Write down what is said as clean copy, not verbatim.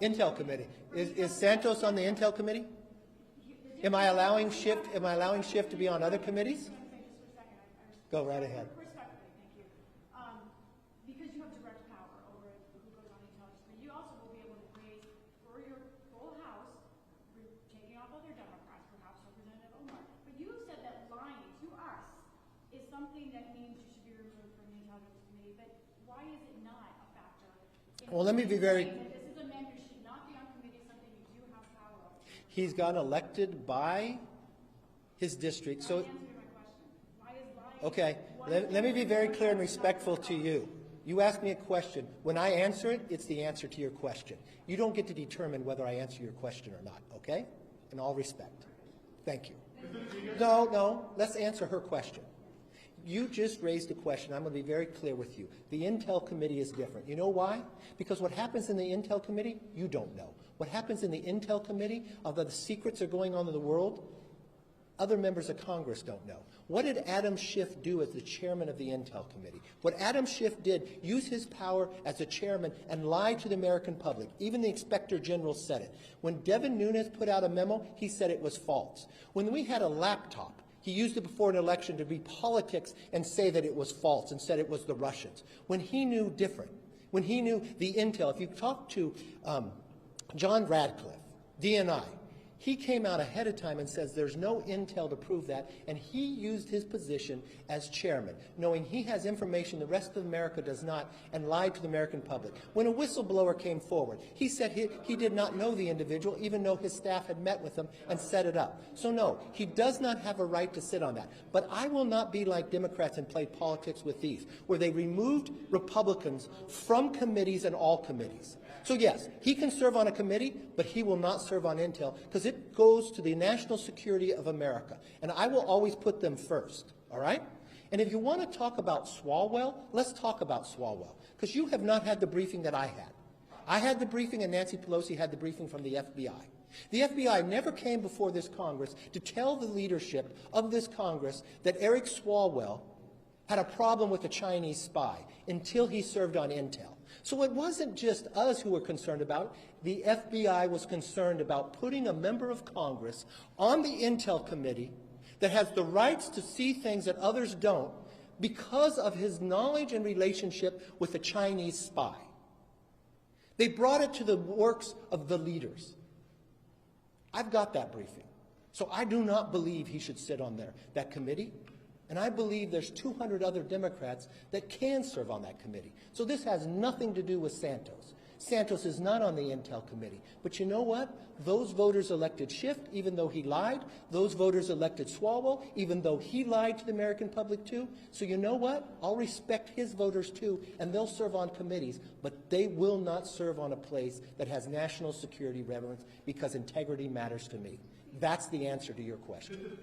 Intel committee. Is Santos on the Intel committee? Am I allowing Schiff to be on other committees? Go right ahead. Respectfully, thank you. Because you have direct power over who goes on the intelligence committee, you also will be able to raise for your full House, taking off other Democrats, perhaps Representative Omar. But you have said that lying to us is something that means you should be removed from the intelligence committee. But why is it not a factor? Well, let me be very. This is a man who should not be on committee, something you do have power over. He's gotten elected by his district, so. Okay, let me be very clear and respectful to you. You ask me a question. When I answer it, it's the answer to your question. You don't get to determine whether I answer your question or not, okay? In all respect. Thank you. No, let's answer her question. You just raised a question. I'm going to be very clear with you. The Intel Committee is different. You know why? Because what happens in the Intel Committee, you don't know. What happens in the Intel Committee, although the secrets are going on in the world, other members of Congress don't know. What did Adam Schiff do as the chairman of the Intel Committee? What Adam Schiff did, use his power as a chairman and lie to the American public. Even the Inspector General said it. When Devin Nunes put out a memo, he said it was false. When we had a laptop, he used it before an election to be politics and say that it was false and said it was the Russians. When he knew different, when he knew the Intel, if you talk to John Radcliffe, DNI, he came out ahead of time and says there's no intel to prove that, and he used his position as chairman, knowing he has information the rest of America does not, and lied to the American public. When a whistleblower came forward, he said he did not know the individual, even though his staff had met with him and set it up. So no, he does not have a right to sit on that. But I will not be like Democrats and play politics with these, where they removed Republicans from committees and all committees. So yes, he can serve on a committee, but he will not serve on Intel because it goes to the national security of America. And I will always put them first, all right? And if you want to talk about Swalwell, let's talk about Swalwell, because you have not had the briefing that I had. I had the briefing and Nancy Pelosi had the briefing from the FBI. The FBI never came before this Congress to tell the leadership of this Congress that Eric Swalwell had a problem with a Chinese spy until he served on Intel. So it wasn't just us who were concerned about it. The FBI was concerned about putting a member of Congress on the Intel Committee that has the rights to see things that others don't because of his knowledge and relationship with a Chinese spy. They brought it to the works of the leaders. I've got that briefing. So I do not believe he should sit on that committee. And I believe there's 200 other Democrats that can serve on that committee. So this has nothing to do with Santos. Santos is not on the Intel Committee. But you know what? Those voters elected Schiff, even though he lied. Those voters elected Swalwell, even though he lied to the American public too. So you know what? I'll respect his voters too, and they'll serve on committees. But they will not serve on a place that has national security relevance because integrity matters to me. That's the answer to your question.